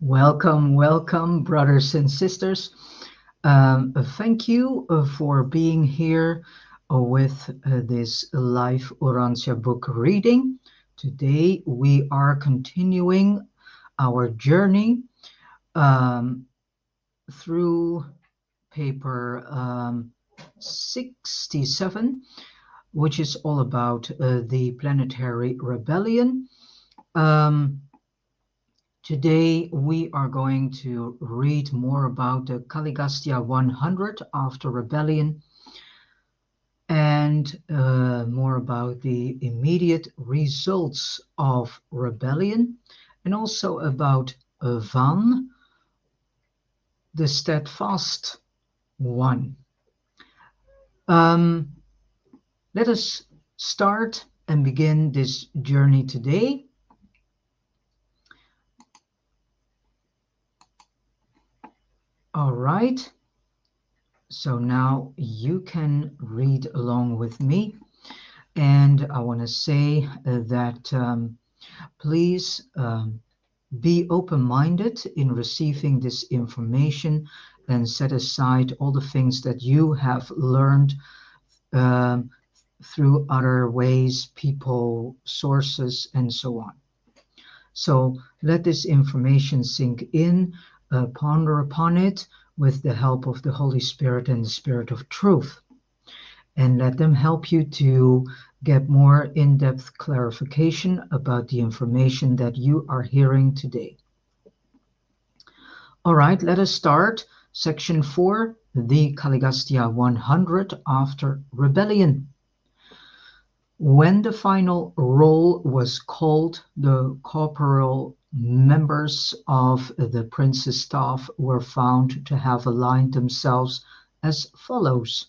Welcome, welcome, brothers and sisters. Thank you for being here with this live Urantia book reading. Today we are continuing our journey through paper 67, which is all about the Planetary Rebellion. Today we are going to read more about the Caligastia 100 after rebellion and more about the immediate results of rebellion and also about Van, the steadfast one. Let us start and begin this journey today. All right, so now you can read along with me, and I want to say that please be open-minded in receiving this information and set aside all the things that you have learned through other ways, people, sources, and so on. So let this information sink in. Ponder upon it with the help of the Holy Spirit and the Spirit of Truth, and let them help you to get more in-depth clarification about the information that you are hearing today. All right, let us start. Section 4, the Caligastia 100 after rebellion. When the final roll was called, the corporal members of the prince's staff were found to have aligned themselves as follows.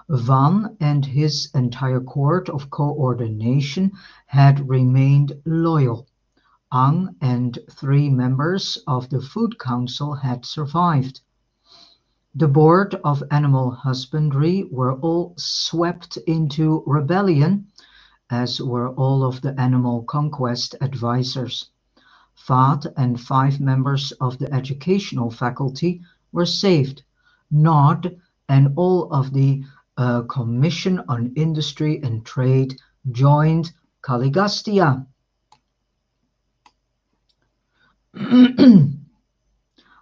Van and his entire court of coordination had remained loyal. Ang and 3 members of the Food Council had survived. The Board of Animal Husbandry were all swept into rebellion, as were all of the Animal Conquest advisors. Vaat and 5 members of the Educational Faculty were saved. Nod and all of the Commission on Industry and Trade joined Caligastia.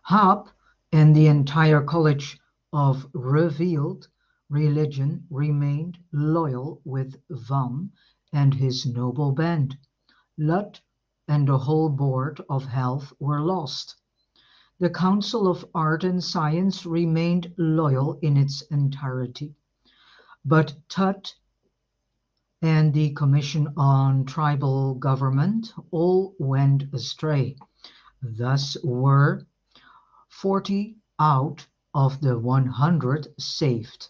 Hap and the entire College of Revealed Religion remained loyal with Van and his noble band. Lut and the whole Board of Health were lost. The Council of Art and Science remained loyal in its entirety. But Tut and the Commission on Tribal Government all went astray. Thus were 40 out of the 100 saved,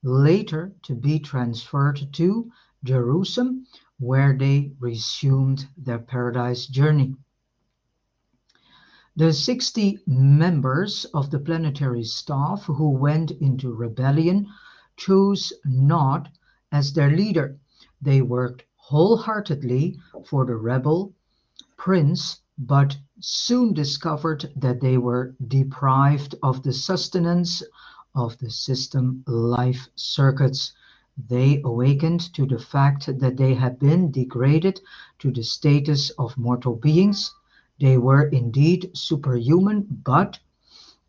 later to be transferred to Jerusalem, where they resumed their paradise journey. The 60 members of the planetary staff who went into rebellion chose Nod as their leader. They worked wholeheartedly for the rebel prince, but soon discovered that they were deprived of the sustenance of the system life circuits. They awakened to the fact that they had been degraded to the status of mortal beings. They were indeed superhuman, but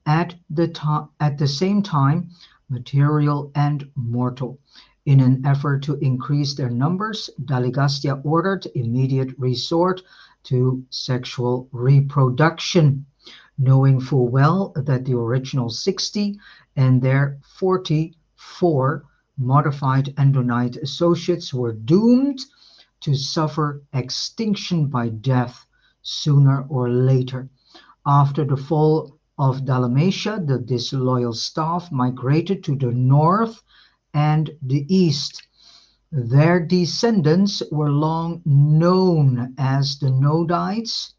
at the same time material and mortal. In an effort to increase their numbers, Caligastia ordered immediate resort to sexual reproduction, knowing full well that the original 60 and their 44 modified Endonite associates were doomed to suffer extinction by death sooner or later. After the fall of Dalmatia, the disloyal staff migrated to the north and the east. Their descendants were long known as the Nodites,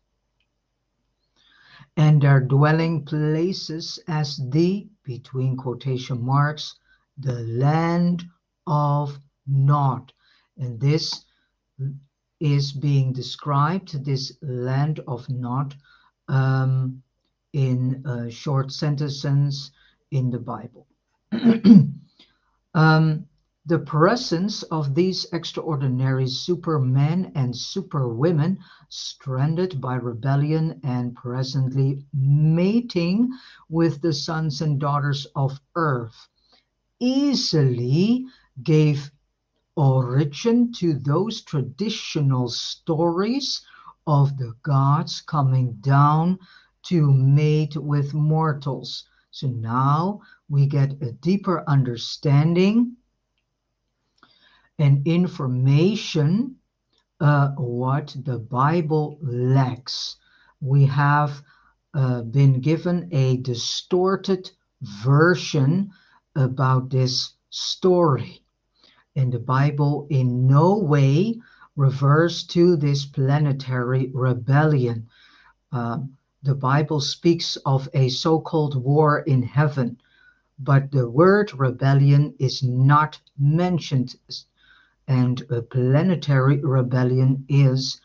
and their dwelling places as the, between quotation marks, the land of Nod. And this is being described, this land of Nod, um, in short sentences in the Bible. um, the presence of these extraordinary supermen and superwomen, stranded by rebellion and presently mating with the sons and daughters of earth, easily gave origin to those traditional stories of the gods coming down to mate with mortals. So now we get a deeper understanding and information what the Bible lacks. We have been given a distorted version about this story. And the Bible in no way refers to this planetary rebellion. The Bible speaks of a so-called war in heaven, but the word rebellion is not mentioned, and a planetary rebellion is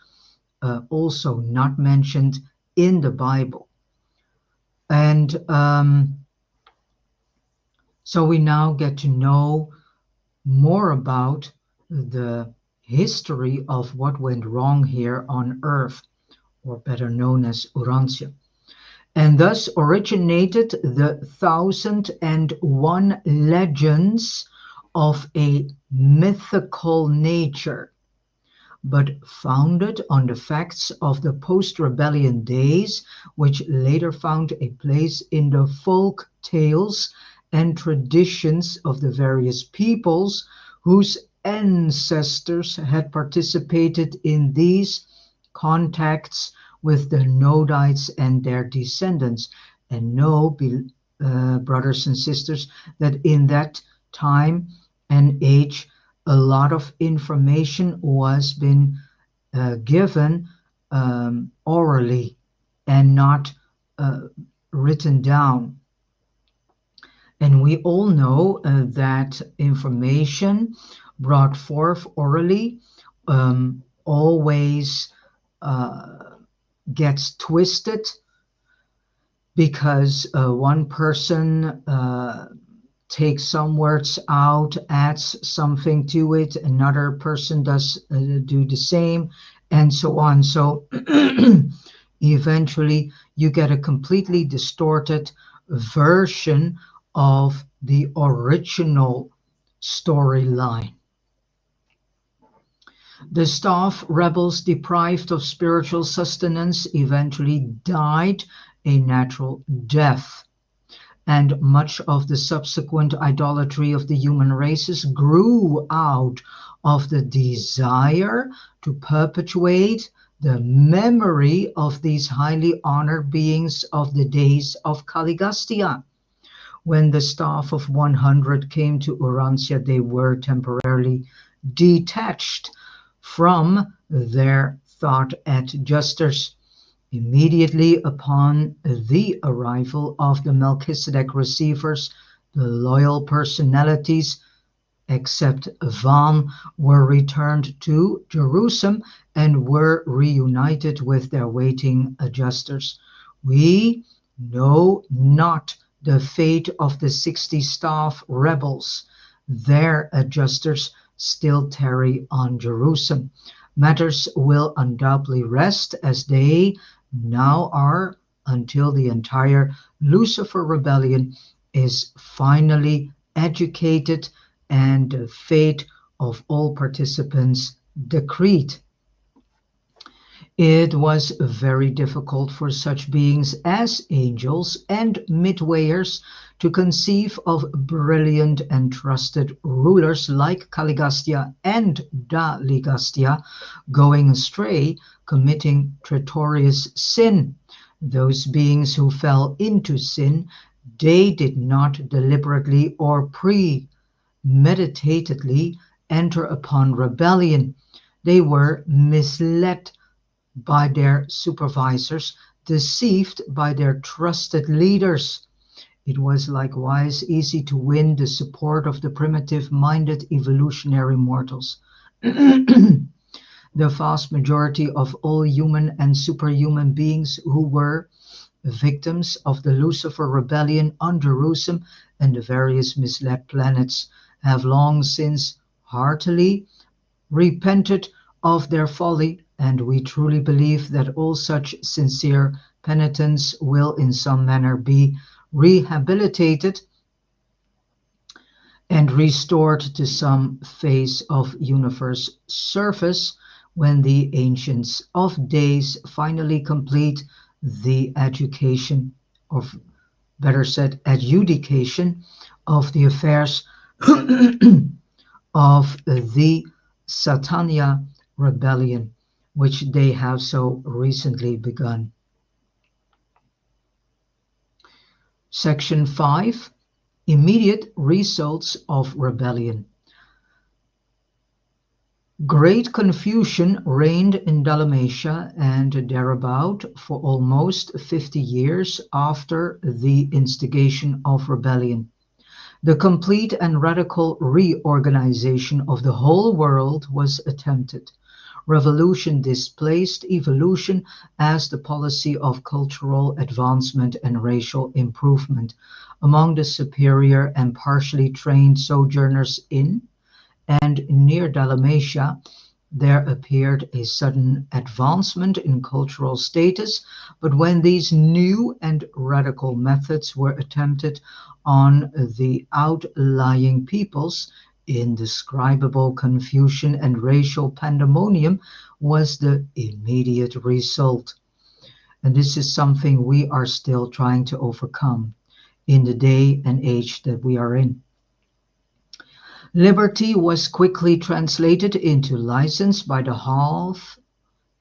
also not mentioned in the Bible. And so we now get to know more about the history of what went wrong here on Earth, or better known as Urantia, and thus originated the 1001 legends of a mythical nature, but founded on the facts of the post-rebellion days, which later found a place in the folk tales and traditions of the various peoples whose ancestors had participated in these contacts with the Nodites and their descendants. And know, brothers and sisters, that in that time and age, a lot of information was been given orally and not written down. And we all know that information brought forth orally always gets twisted, because one person takes some words out, adds something to it, another person does do the same, and so on. So eventually you get a completely distorted version of the original storyline. The staff rebels, deprived of spiritual sustenance, eventually died a natural death, and much of the subsequent idolatry of the human races grew out of the desire to perpetuate the memory of these highly honored beings of the days of Caligastia. When the staff of 100 came to Urantia, they were temporarily detached from their thought adjusters. Immediately upon the arrival of the Melchizedek receivers, the loyal personalities, except Van, were returned to Jerusalem and were reunited with their waiting adjusters. We know not the fate of the 60 staff rebels. Their adjusters still tarry on Jerusalem. Matters will undoubtedly rest as they now are, until the entire Lucifer rebellion is finally educated and the fate of all participants decreed. It was very difficult for such beings as angels and midwayers to conceive of brilliant and trusted rulers like Caligastia and Caligastia going astray, committing traitorous sin. Those beings who fell into sin, they did not deliberately or premeditatedly enter upon rebellion. They were misled by their supervisors, deceived by their trusted leaders. It was likewise easy to win the support of the primitive-minded evolutionary mortals. The vast majority of all human and superhuman beings who were victims of the Lucifer rebellion on Jerusalem and the various misled planets have long since heartily repented of their folly, and we truly believe that all such sincere penitents will in some manner be rehabilitated and restored to some phase of universe surface when the ancients of days finally complete the education, or better said, adjudication of the affairs of the Satania rebellion, which they have so recently begun. Section 5. Immediate results of rebellion. Great confusion reigned in Dalmatia and thereabout for almost 50 years after the instigation of rebellion. The complete and radical reorganization of the whole world was attempted. Revolution displaced evolution as the policy of cultural advancement and racial improvement among the superior and partially trained sojourners in and near Dalmatia. There appeared a sudden advancement in cultural status, but when these new and radical methods were attempted on the outlying peoples, indescribable confusion and racial pandemonium was the immediate result. And this is something we are still trying to overcome in the day and age that we are in. Liberty was quickly translated into license by the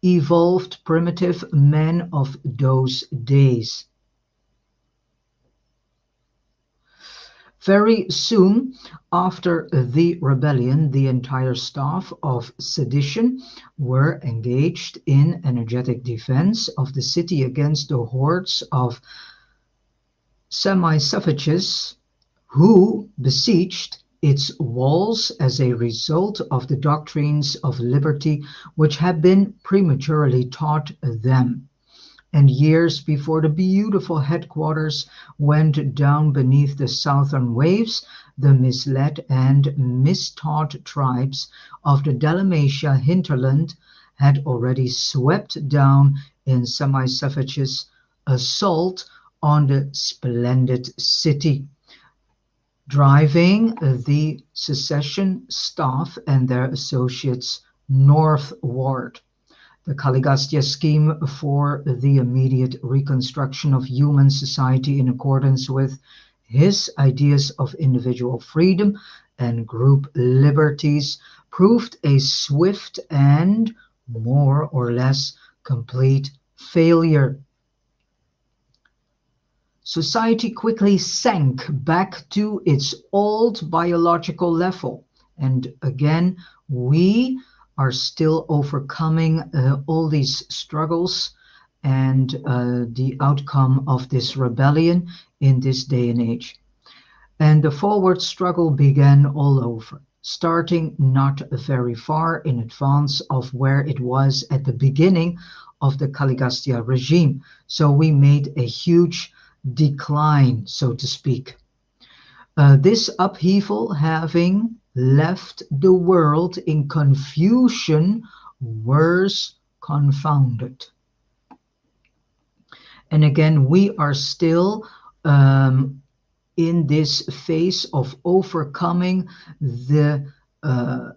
half-evolved primitive men of those days. Very soon after the rebellion, the entire staff of sedition were engaged in energetic defense of the city against the hordes of semi-savages who besieged its walls as a result of the doctrines of liberty which had been prematurely taught them. And years before the beautiful headquarters went down beneath the southern waves, the misled and mistaught tribes of the Dalmatia hinterland had already swept down in semi-savages' assault on the splendid city, driving the secession staff and their associates northward. The Caligastia scheme for the immediate reconstruction of human society in accordance with his ideas of individual freedom and group liberties proved a swift and more or less complete failure. Society quickly sank back to its old biological level, and again we are still overcoming all these struggles and the outcome of this rebellion in this day and age. And the forward struggle began all over, starting not very far in advance of where it was at the beginning of the Caligastia regime. So we made a huge decline, so to speak. This upheaval having left the world in confusion, worse confounded. And again, we are still in this phase of overcoming the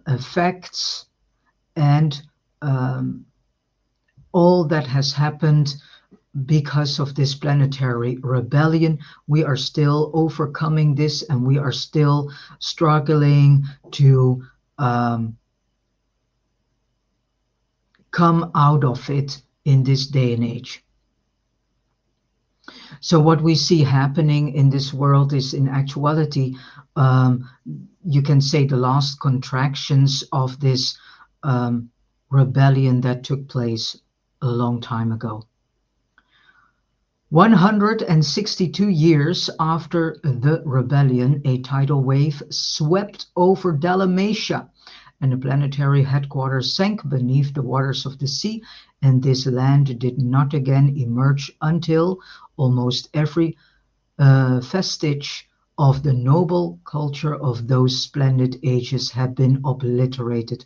effects and all that has happened because of this planetary rebellion. We are still overcoming this, and we are still struggling to come out of it in this day and age. So what we see happening in this world is in actuality, you can say, the last contractions of this rebellion that took place a long time ago. 162 years after the rebellion, a tidal wave swept over Dalmatia and the planetary headquarters sank beneath the waters of the sea, and this land did not again emerge until almost every vestige of the noble culture of those splendid ages had been obliterated.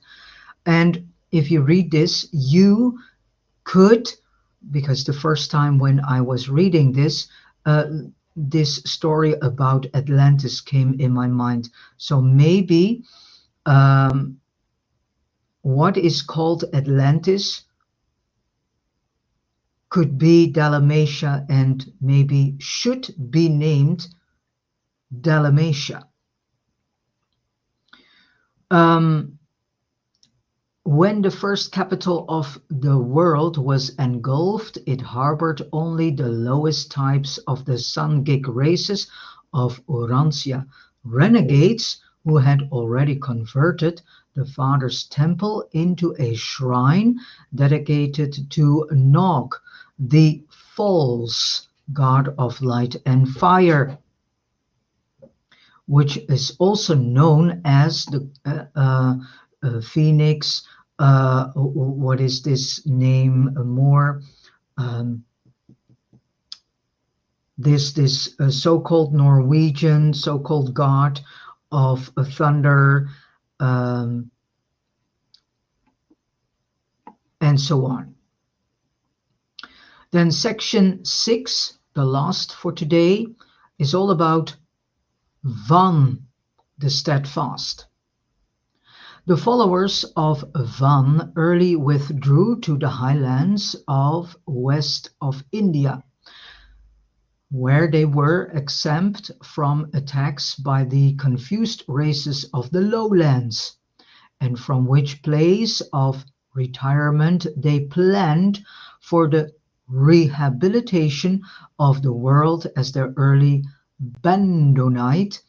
And if you read this, you could, because the first time when I was reading uh, this story about Atlantis came in my mind. So maybe um, what is called Atlantis could be Dalmatia and maybe should be named Dalmatia. Um, When the first capital of the world was engulfed, it harbored only the lowest types of the Sun-Gig races of Urantia, renegades who had already converted the Father's Temple into a shrine dedicated to Nog, the false god of light and fire, which is also known as the Phoenix. What is this name more? Um, this so-called Norwegian, so-called god of thunder, um, and so on. Then section 6, the last for today, is all about Van the Steadfast. The followers of Van early withdrew to the highlands of west of India, where they were exempt from attacks by the confused races of the lowlands, and from which place of retirement they planned for the rehabilitation of the world as their early Bandonite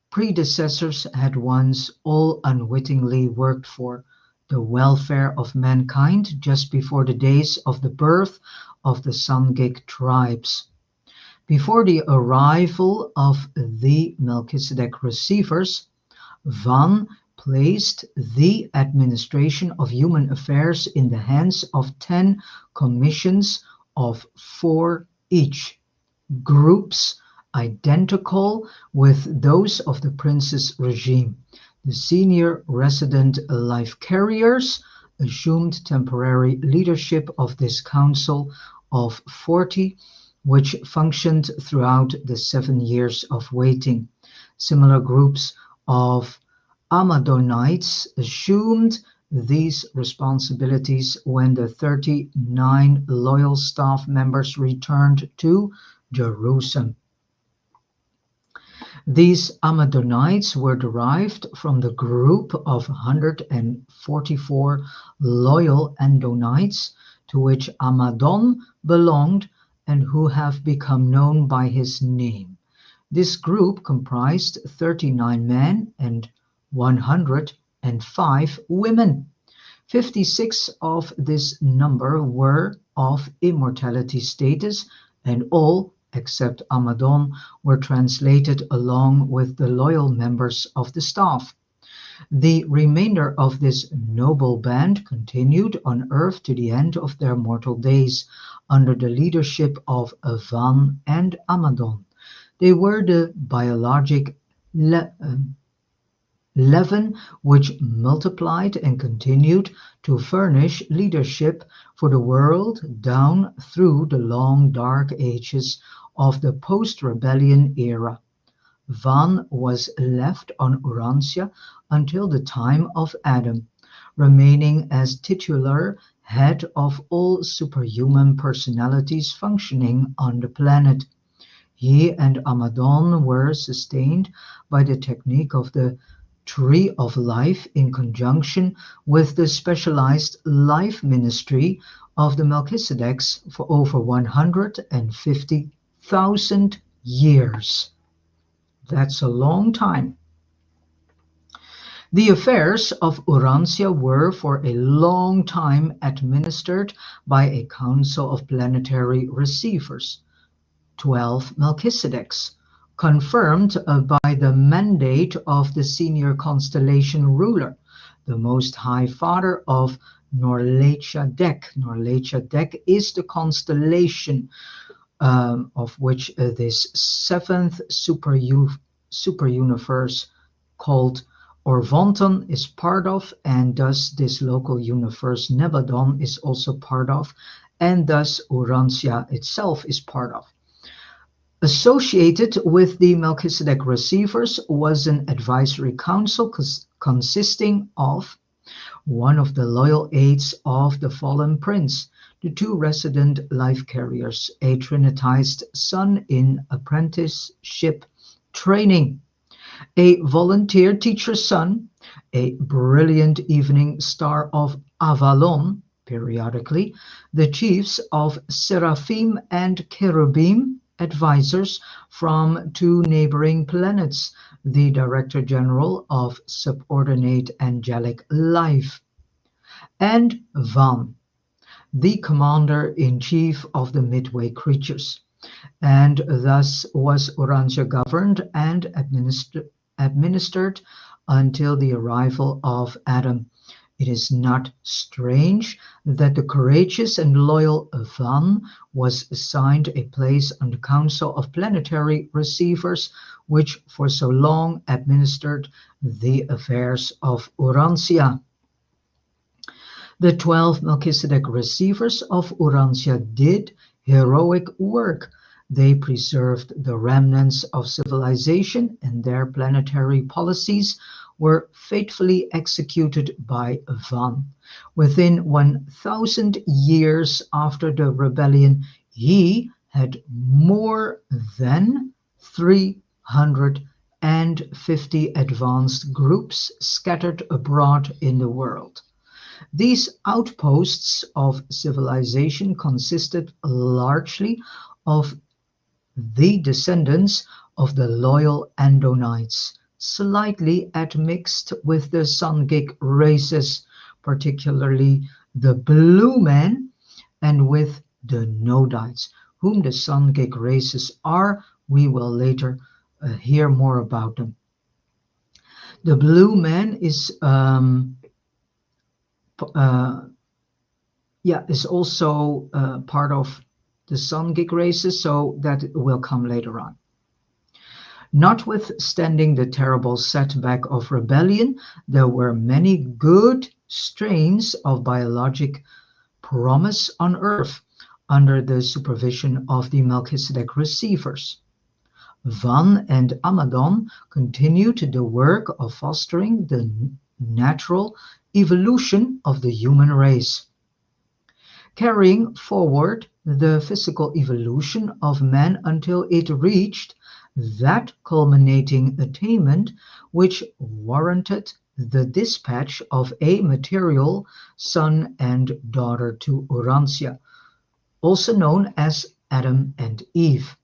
predecessors had once all unwittingly worked for, the welfare of mankind just before the days of the birth of the Sun-Gig tribes. Before the arrival of the Melchizedek receivers, Van placed the administration of human affairs in the hands of 10 commissions of 4 each, groups identical with those of the prince's regime. The senior resident life carriers assumed temporary leadership of this council of 40, which functioned throughout the 7 years of waiting. Similar groups of Amadonites assumed these responsibilities when the 39 loyal staff members returned to Jerusalem. These Amadonites were derived from the group of 144 loyal Andonites to which Amadon belonged and who have become known by his name. This group comprised 39 men and 105 women. 56 of this number were of immortality status, and all except Amadon were translated along with the loyal members of the staff. The remainder of this noble band continued on earth to the end of their mortal days, under the leadership of Van and Amadon. They were the biologic leaven which multiplied and continued to furnish leadership for the world down through the long dark ages of the post-rebellion era. Van was left on Urantia until the time of Adam, remaining as titular head of all superhuman personalities functioning on the planet. He and Amadon were sustained by the technique of the Tree of Life in conjunction with the specialized life ministry of the Melchizedeks for over 150,000 years. That's a long time. The affairs of Urantia were for a long time administered by a council of planetary receivers, 12 Melchizedeks, confirmed by the mandate of the senior constellation ruler, the Most High Father of Norlecha-Dek. Norlecha-Dek is the constellation of which this seventh super universe called Orvonton is part of, and thus this local universe Nebadon is also part of, and thus Urantia itself is part of. Associated with the Melchizedek receivers was an advisory council consisting of one of the loyal aides of the fallen prince, the two resident life carriers, a trinitized son in apprenticeship training, a volunteer teacher's son, a brilliant evening star of Avalon, periodically, the chiefs of Seraphim and Cherubim, advisors from two neighboring planets, the Director General of Subordinate Angelic Life, and Van, the Commander-in-Chief of the Midway creatures. And thus was Urantia governed and administered until the arrival of Adam. It is not strange that the courageous and loyal Van was assigned a place on the Council of Planetary Receivers, which for so long administered the affairs of Urantia. The 12 Melchizedek receivers of Urantia did heroic work. They preserved the remnants of civilization, and their planetary policies were faithfully executed by Van. Within 1,000 years after the rebellion, he had more than 350 advanced groups scattered abroad in the world. These outposts of civilization consisted largely of the descendants of the loyal Andonites, slightly admixed with the Sungig races, particularly the Blue Men, and with the Nodites, whom the Sungig races are. We will later hear more about them. The Blue Man is also part of the Sungig races, so that will come later on. Notwithstanding the terrible setback of rebellion, there were many good strains of biologic promise on Earth under the supervision of the Melchizedek receivers. Van and Amadon continued the work of fostering the natural evolution of the human race, carrying forward the physical evolution of man until it reached that culminating attainment which warranted the dispatch of a material son and daughter to Urantia, also known as Adam and Eve.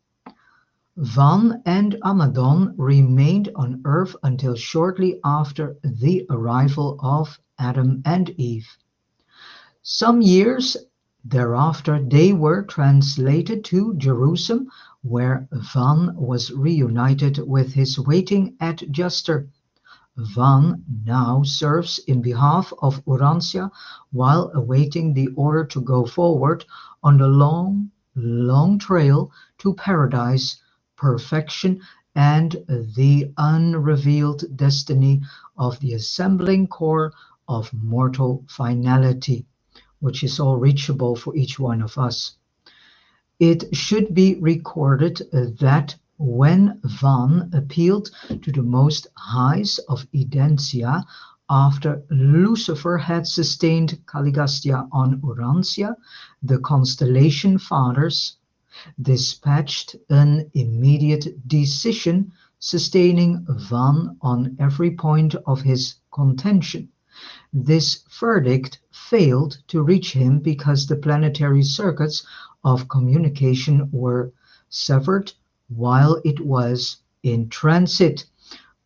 Van and Amadon remained on Earth until shortly after the arrival of Adam and Eve. Some years thereafter, they were translated to Jerusalem, where Van was reunited with his waiting adjuster. Van now serves in behalf of Urantia while awaiting the order to go forward on the long, long trail to paradise, perfection, and the unrevealed destiny of the assembling core of mortal finality, which is all reachable for each one of us. It should be recorded that when Van appealed to the Most Highs of Edensia after Lucifer had sustained Caligastia on Urantia, the constellation fathers dispatched an immediate decision sustaining Van on every point of his contention. This verdict failed to reach him because the planetary circuits of communication were severed while it was in transit.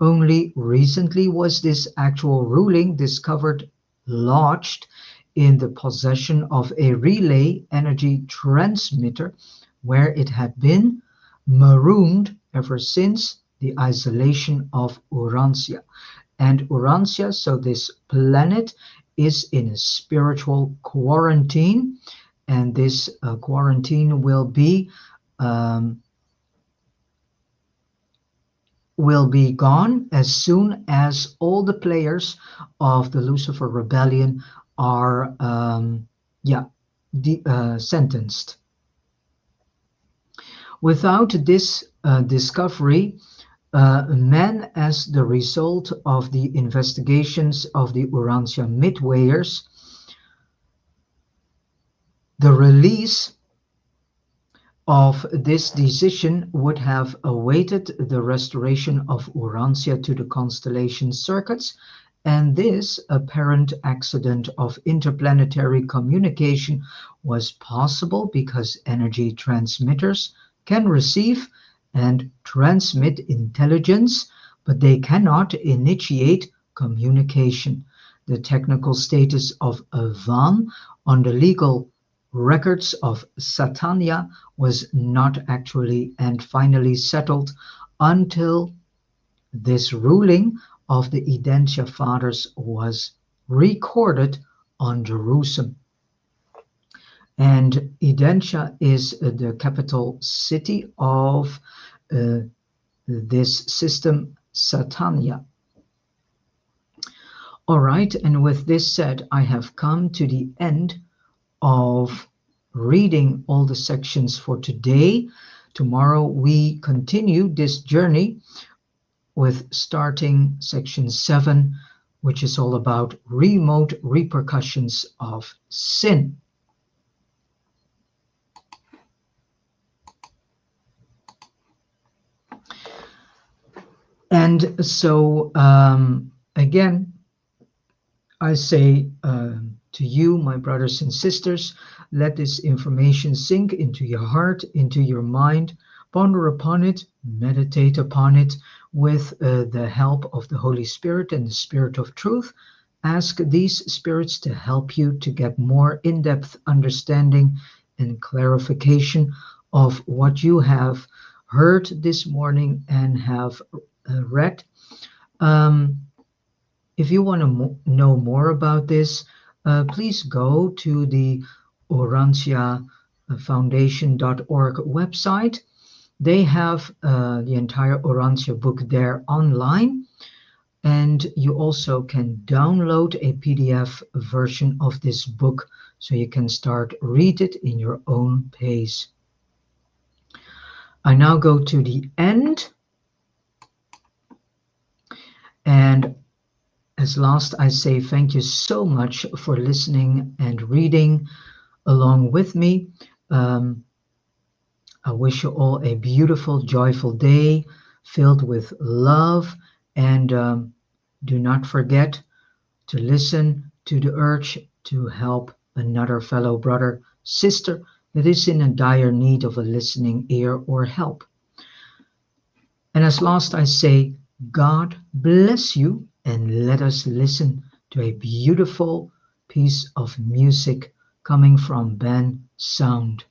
Only recently was this actual ruling discovered lodged in the possession of a relay energy transmitter, where it had been marooned ever since the isolation of Urantia. And Urantia, so this planet, is in a spiritual quarantine, and this quarantine um, will be gone as soon as all the players of the Lucifer Rebellion are yeah sentenced. Without this discovery, man, as the result of the investigations of the Urantia Midwayers, the release of this decision would have awaited the restoration of Urantia to the constellation circuits, and this apparent accident of interplanetary communication was possible because energy transmitters can receive and transmit intelligence, but they cannot initiate communication. The technical status of Van on the legal records of Satania was not actually and finally settled until this ruling of the Edentia fathers was recorded on Jerusalem. And Edentia is the capital city of this system, Satania. All right, and with this said, I have come to the end of reading all the sections for today. Tomorrow we continue this journey with starting section 7, which is all about remote repercussions of sin. And so again, I say to you, my brothers and sisters, let this information sink into your heart, into your mind, ponder upon it, meditate upon it with the help of the Holy Spirit and the Spirit of Truth. Ask these spirits to help you to get more in-depth understanding and clarification of what you have heard this morning and have read. If you want to know more about this, please go to the OrantiaFoundation.org website. They have the entire Orantia book there online, and you also can download a PDF version of this book so you can start read it in your own pace. I now go to the end, and as last, I say thank you so much for listening and reading along with me. I wish you all a beautiful, joyful day filled with love, and do not forget to listen to the urge to help another fellow brother, sister that is in a dire need of a listening ear or help. And as last, I say, God bless you. And let us listen to a beautiful piece of music coming from Ben Sound.